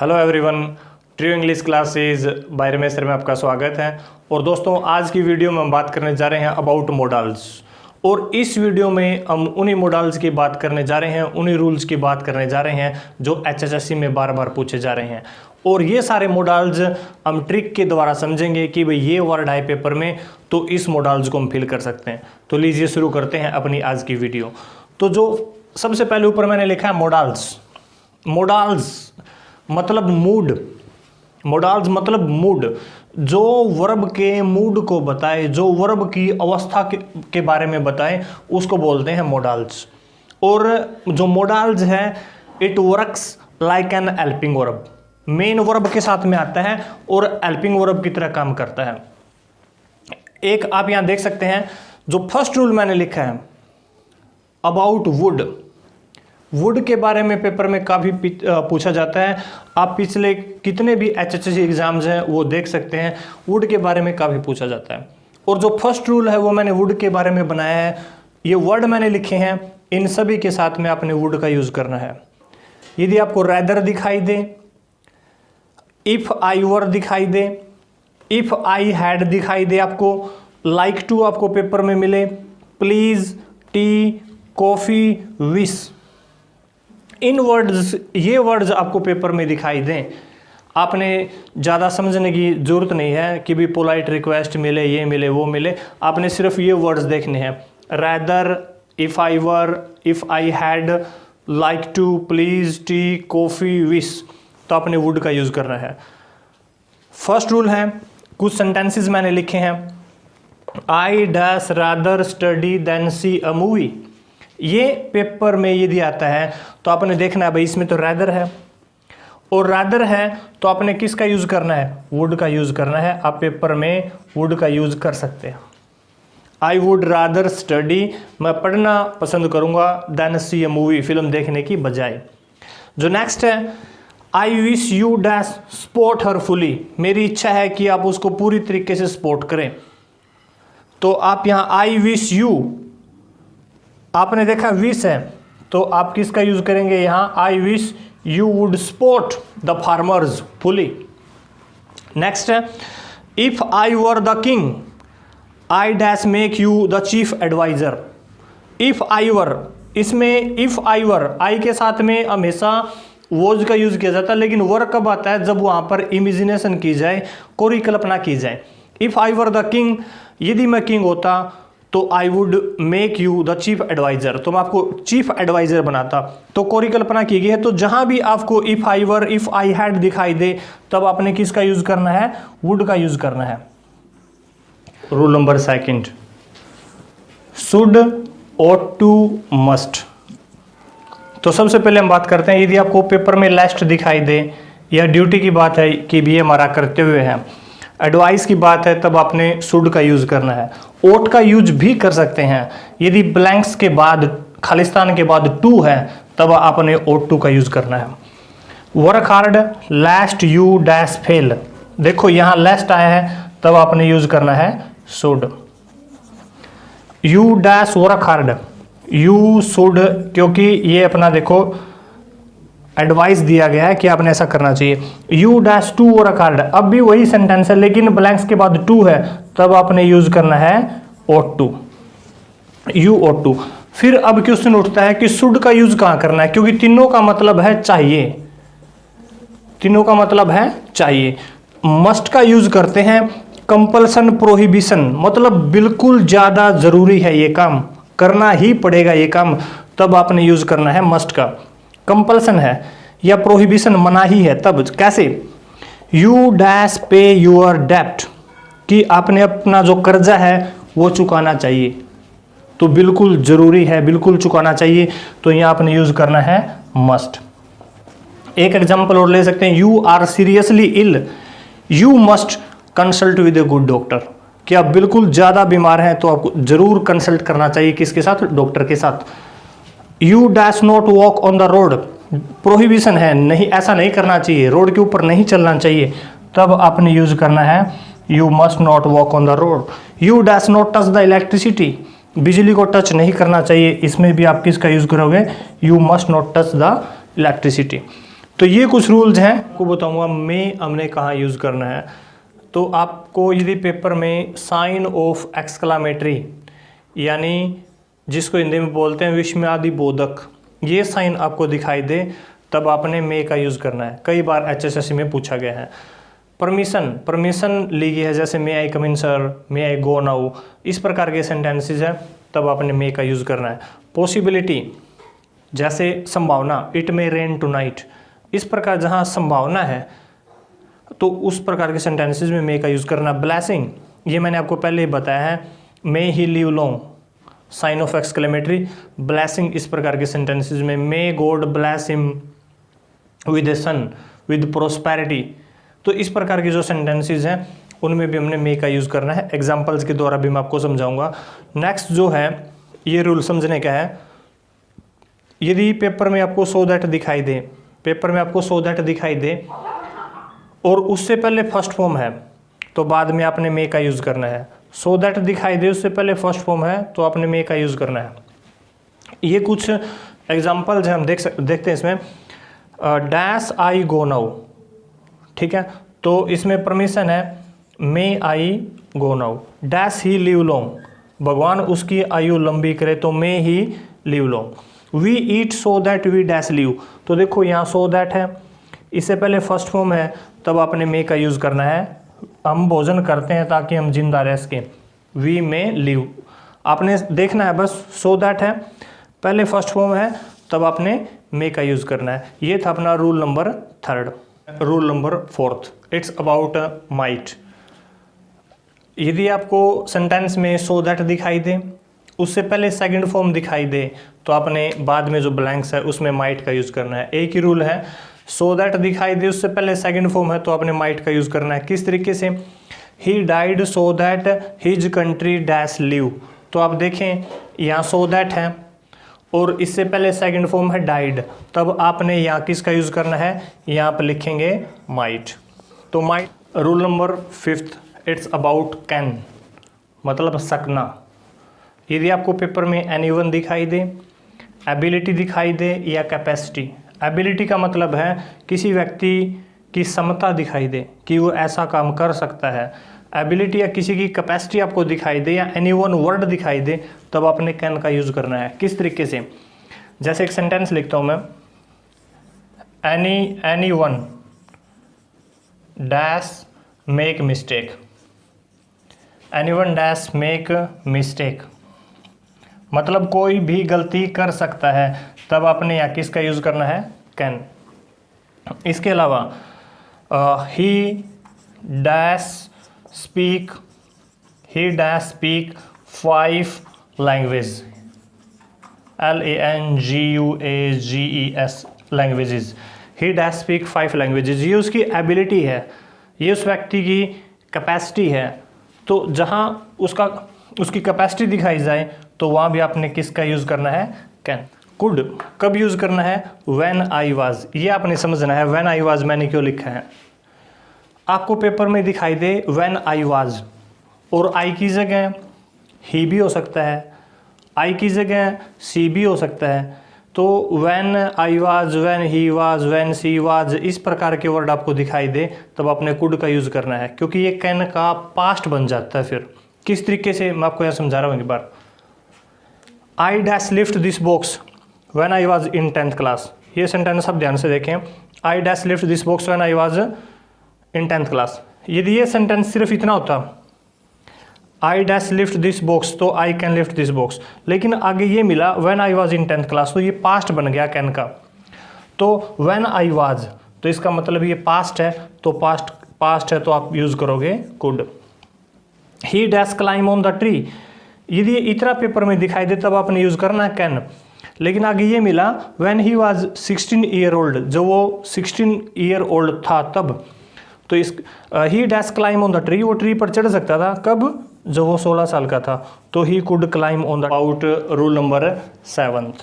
Hello everyone, true English classes bye Ramesh sir में आपका स्वागत है। और दोस्तों, आज की वीडियो में हम बात करने जा रहे हैं अबाउट मॉडल्स। और इस वीडियो में हम उन्हीं मॉडल्स की बात करने जा रहे हैं, उन्हीं रूल्स की बात करने जा रहे हैं जो HSSC में बार बार पूछे जा रहे हैं। और ये सारे मॉडल्स हम ट्रिक के द्वारा समझेंगे कि भाई ये वर्ड आए पेपर में तो इस मॉडल्स को हम फिल कर सकते हैं। तो लीजिए शुरू करते हैं अपनी आज की वीडियो। तो जो सबसे पहले ऊपर मैंने लिखा है मॉडल्स। मॉडल्स मतलब मूड, मॉडल्स मतलब मूड, जो वर्ब के मूड को बताए, जो वर्ब की अवस्था के बारे में बताए, उसको बोलते हैं मॉडल्स। और जो मॉडल्स है it works like an helping verb, main verb के साथ में आता है और हेल्पिंग वर्ब की तरह काम करता है। एक आप यहां देख सकते हैं जो फर्स्ट रूल मैंने लिखा है अबाउट वुड। वुड के बारे में पेपर में काफ़ी पूछा जाता है। आप पिछले कितने भी HSSC एग्जाम्स हैं वो देख सकते हैं, वुड के बारे में काफ़ी पूछा जाता है। और जो फर्स्ट रूल है वो मैंने वुड के बारे में बनाया है। ये वर्ड मैंने लिखे हैं, इन सभी के साथ में आपने वुड का यूज़ करना है। यदि आपको रैदर दिखाई दे, इफ़ आई वर दिखाई दे, इफ़ आई हैड दिखाई दे, आपको लाइक टू आपको पेपर में मिले, please, tea, coffee, wish, in words, ये वर्ड्स आपको पेपर में दिखाई दें, आपने ज़्यादा समझने की ज़रूरत नहीं है कि भी पोलाइट रिक्वेस्ट मिले, ये मिले, वो मिले। आपने सिर्फ ये वर्ड्स देखने हैं, rather, if I were, if I had, like to, please, tea, coffee, wish. तो आपने वुड का यूज़ करना है। फर्स्ट रूल है, कुछ सेंटेंसेस मैंने लिखे हैं। I dash rather study than see a movie. ये पेपर में यदि आता है तो आपने देखना है भाई इसमें तो रैदर है, और रैदर है तो आपने किसका यूज़ करना है? वुड का यूज़ करना है। आप पेपर में वुड का यूज़ कर सकते हैं। आई वुड रादर स्टडी, मैं पढ़ना पसंद करूँगा, देन सी ए मूवी, फिल्म देखने की बजाय। जो नेक्स्ट है, आई wish you dash support her fully, मेरी इच्छा है कि आप उसको पूरी तरीके से सपोर्ट करें। तो आप यहाँ आई विश यू, आपने देखा विश है तो आप किसका यूज करेंगे यहाँ? I wish you would support the farmers fully. Next है, if I were the king I dash make you the chief adviser. If I were, इसमें इफ आई वर, आई के साथ में हमेशा वॉज का यूज किया जाता है, लेकिन वर कब आता है? जब वहां पर इमेजिनेशन की जाए, कोरी कल्पना की जाए। If I were the king, यदि मैं किंग होता तो I would make you the chief adviser, तो मैं आपको चीफ एडवाइजर बनाता। तो कोरी कल्पना की गई है। तो जहां भी आपको if I were, if I had दिखाई दे, तब आपने किसका यूज करना है? वुड का यूज करना है। Rule number second, should, ought to, must. तो सबसे पहले हम बात करते हैं, यदि आपको पेपर में लास्ट दिखाई दे या ड्यूटी की बात है कि भी हमारा करते हुए हैं, एडवाइस की बात है, तब आपने शुड का यूज करना है। ओट का यूज भी कर सकते हैं। यदि ब्लैंक्स के बाद, खालिस्तान के बाद टू है, तब आपने ought to का यूज करना है। Work hard, last you dash fail, देखो यहाँ लास्ट आया है तब आपने यूज करना है should. You dash work hard, you should, क्योंकि ये अपना देखो एडवाइस दिया गया है कि आपने ऐसा करना चाहिए। You dash to work hard, अब भी वही सेंटेंस है लेकिन ब्लैंक्स के बाद टू है, तब आपने यूज करना है ought to, you ought to। फिर अब क्वेश्चन उठता है कि शुड का यूज कहां करना है, क्योंकि तीनों का मतलब है चाहिए, तीनों का मतलब है चाहिए। मस्ट का यूज करते हैं, कंपल्सन, प्रोहिबिशन, मतलब बिल्कुल ज्यादा जरूरी है ये काम, करना ही पड़ेगा ये काम, तब आपने यूज करना है मस्ट का। कंपल्सन है या प्रोहिबिशन, मना ही है, तब कैसे? यू डैश पे यूर डेप्ट, कि आपने अपना जो कर्जा है वो चुकाना चाहिए, तो बिल्कुल जरूरी है, बिल्कुल चुकाना चाहिए, तो यहाँ आपने यूज करना है मस्ट। एक एग्जांपल और ले सकते हैं, you are seriously ill, you must consult with a good doctor, कि आप बिल्कुल ज्यादा बीमार हैं तो आपको जरूर कंसल्ट करना चाहिए, किसके साथ? डॉक्टर के साथ। You dash not walk on the road, prohibition है, नहीं, ऐसा नहीं करना चाहिए, रोड के ऊपर नहीं चलना चाहिए, तब आपने यूज करना है you must not walk on the road. You dash not touch the electricity, बिजली को टच नहीं करना चाहिए, इसमें भी आप किसका यूज करोगे? You must not touch the electricity. तो ये कुछ रूल्स हैं, आपको बताऊंगा मैं हमने कहाँ यूज़ करना है। तो आपको यदि पेपर में साइन ऑफ एक्सक्लामेटरी यानी जिसको हिंदी में बोलते हैं विस्मयादि बोधक, ये साइन आपको दिखाई दे तब आपने मे का यूज़ करना है। कई बार HSSC में पूछा गया है। परमिशन ली गई है, जैसे मे आई कम इन sir, may I go now, इस प्रकार के सेंटेंसेस है तब आपने मे का यूज़ करना है। पॉसिबिलिटी जैसे संभावना, इट मे रेन टुनाइट, इस प्रकार जहाँ संभावना है तो उस प्रकार के सेंटेंसेस में मे का यूज़ करना। ब्लेसिंग, ये मैंने आपको पहले ही बताया है, may he live long, sign of exclamatory, blessing, इस प्रकार के सेंटेंसेस में may God bless him with a son with prosperity. तो इस प्रकार के जो सेंटेंसेस हैं उनमें भी हमने मे का यूज़ करना है। एग्जाम्पल्स के द्वारा भी मैं आपको समझाऊंगा। नेक्स्ट जो है ये रूल समझने का है, यदि पेपर में आपको सो दैट दिखाई दे, पेपर में आपको सो दैट दिखाई दे और उससे पहले फर्स्ट फॉर्म है तो बाद में आपने मे का यूज़ करना है। सो दैट दिखाई दे उससे पहले फर्स्ट फॉर्म है तो आपने मे का यूज़ करना है। ये कुछ एग्जाम्पल्स हैं, हम देखते हैं इसमें। डैश आई गो नाउ, ठीक है, तो इसमें परमिशन है may I go now. Dash he live long, भगवान उसकी आयु लंबी करे तो may he live long. We eat so that we dash live, तो देखो यहाँ सो दैट है, इससे पहले फर्स्ट फॉर्म है तब आपने मे का यूज़ करना है। हम भोजन करते हैं ताकि हम जिंदा रह सकें, वी मे लिव, आपने देखना है बस। सो दैट है, पहले फर्स्ट फॉर्म है तब आपने मे का यूज़ करना है। ये था अपना rule number 3। Rule number 4, it's about might. यदि आपको सेंटेंस में सो दैट दिखाई दे, उससे पहले सेकंड फॉर्म दिखाई दे तो आपने बाद में जो ब्लैंक्स है उसमें माइट का यूज़ करना है। एक ही रूल है, सो दैट दिखाई दे उससे पहले सेकंड फॉर्म है तो आपने माइट का यूज़ करना है। किस तरीके से, he died so that his country dash live, तो आप देखें यहाँ सो दैट है और इससे पहले सेकंड फॉर्म है डाइड, तब आपने यहाँ किसका यूज़ करना है, यहाँ पर लिखेंगे माइट। तो might. Rule number 5, it's about can, मतलब सकना। यदि आपको पेपर में एनीवन दिखाई दे, एबिलिटी दिखाई दे या कैपेसिटी, एबिलिटी का मतलब है किसी व्यक्ति की क्षमता दिखाई दे कि वो ऐसा काम कर सकता है। एबिलिटी या किसी की कैपेसिटी आपको दिखाई दे या एनीवन वर्ड दिखाई दे तब आपने कैन का यूज़ करना है। किस तरीके से, जैसे एक सेंटेंस लिखता हूँ मैं, anyone dash make mistake, anyone dash make mistake, मतलब कोई भी गलती कर सकता है तब आपने यहाँ किसका यूज़ करना है, कैन। इसके अलावा ही dash speak 5 language, LANGUAGES languages, ही डैश स्पीक 5 लैंग्वेजेस, ये उसकी एबिलिटी है, ये उस व्यक्ति की कैपेसिटी है। तो जहाँ उसकी कैपेसिटी दिखाई जाए तो वहाँ भी आपने किसका यूज़ करना है, कैन। कुड कब यूज़ करना है, व्हेन आई वाज, ये आपने समझना है। व्हेन आई वाज मैंने क्यों लिखा है, आपको पेपर में दिखाई दे व्हेन आई वाज और आई की जगह ही भी हो सकता है, आई की जगह सी भी हो सकता है। तो when I was, when he was, when she was, इस प्रकार के वर्ड आपको दिखाई दे तब आपने कुड का यूज़ करना है, क्योंकि ये कैन का पास्ट बन जाता है। फिर किस तरीके से, मैं आपको यहाँ समझा रहा हूँ एक बार। I dash lift this box when I was in 10th class, ये सेंटेंस आप ध्यान से देखें। I dash lift this box when I was in 10th class, यदि ये सेंटेंस सिर्फ इतना होता, I dash lift this box तो I can lift this box, लेकिन आगे ये मिला when I was in 10th class, तो ये पास्ट बन गया कैन का। तो व्हेन आई वाज, तो इसका मतलब ये पास्ट है, तो पास्ट है तो आप यूज़ करोगे could. He dash climb on the tree, यदि इतना पेपर में दिखाई दे तब आपने यूज़ करना है कैन, लेकिन आगे ये मिला when he was 16 year old, जब वो 16 ईयर ओल्ड था तब, तो इस ही dash climb on the tree, वो ट्री पर चढ़ सकता था कब, जब वो 16 साल का था, तो he could claim on the. About rule number 7,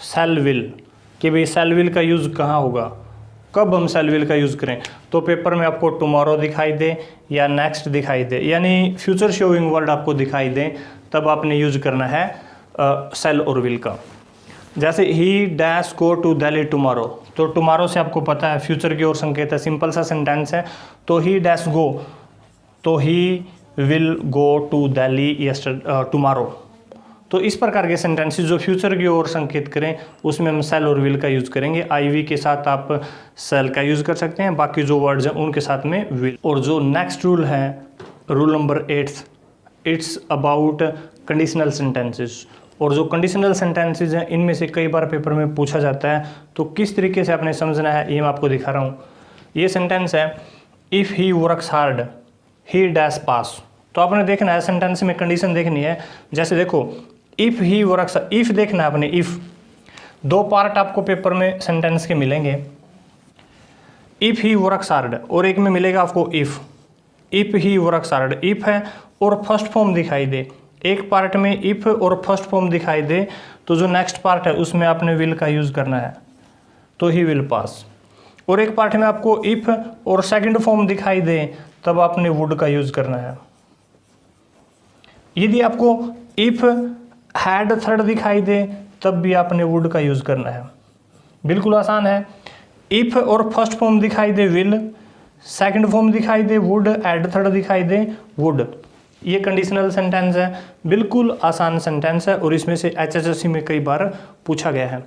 shall will, कि भाई सेल विल का यूज़ कहाँ होगा, कब हम सेल विल का यूज़ करें। तो पेपर में आपको टुमारो दिखाई दे या नेक्स्ट दिखाई दे, यानी फ्यूचर शोइंग वर्ड आपको दिखाई दे तब आपने यूज़ करना है सेल और विल का। जैसे he dash go to Delhi tomorrow, तो टुमारो से आपको पता है फ्यूचर की ओर संकेत है, सिंपल सा सेंटेंस है। तो ही डैश गो, तो he will go to Delhi tomorrow. तो इस प्रकार के सेंटेंसेस जो फ्यूचर की ओर संकेत करें उसमें हम सेल और विल का यूज़ करेंगे। आईवी के साथ आप सेल का यूज़ कर सकते हैं, बाकी जो वर्ड्स हैं उनके साथ में विल। और जो नेक्स्ट रूल है, rule number 8, it's about conditional sentences. और जो कंडीशनल सेंटेंसेस हैं इनमें से कई बार पेपर में पूछा जाता है, तो किस तरीके से आपने समझना है ये मैं आपको दिखा रहा हूँ। ये सेंटेंस है, if he works hard he dash pass. तो आपने देखना है सेंटेंस में कंडीशन देखनी है। जैसे देखो, इफ़ ही वर्क्स, इफ़ देखना है आपने, इफ़। दो पार्ट आपको पेपर में सेंटेंस के मिलेंगे, इफ़ ही वर्क्स हार्ड और एक में मिलेगा आपको if he works hard. If है और फर्स्ट फॉर्म दिखाई दे, एक पार्ट में इफ़ और फर्स्ट फॉर्म दिखाई दे तो जो नेक्स्ट पार्ट है उसमें आपने विल का यूज़ करना है, तो ही विल पास। और एक पार्ट में आपको इफ़ और सेकंड फॉर्म दिखाई दे तब आपने वुड का यूज़ करना है। यदि आपको इफ़ हैड थर्ड दिखाई दे तब भी आपने वुड का यूज़ करना है। बिल्कुल आसान है। इफ़ और फर्स्ट फॉर्म दिखाई दे विल, सेकंड फॉर्म दिखाई दे वुड, एड थर्ड दिखाई दे वुड। ये कंडीशनल सेंटेंस है, बिल्कुल आसान सेंटेंस है और इसमें से HSSC में कई बार पूछा गया है।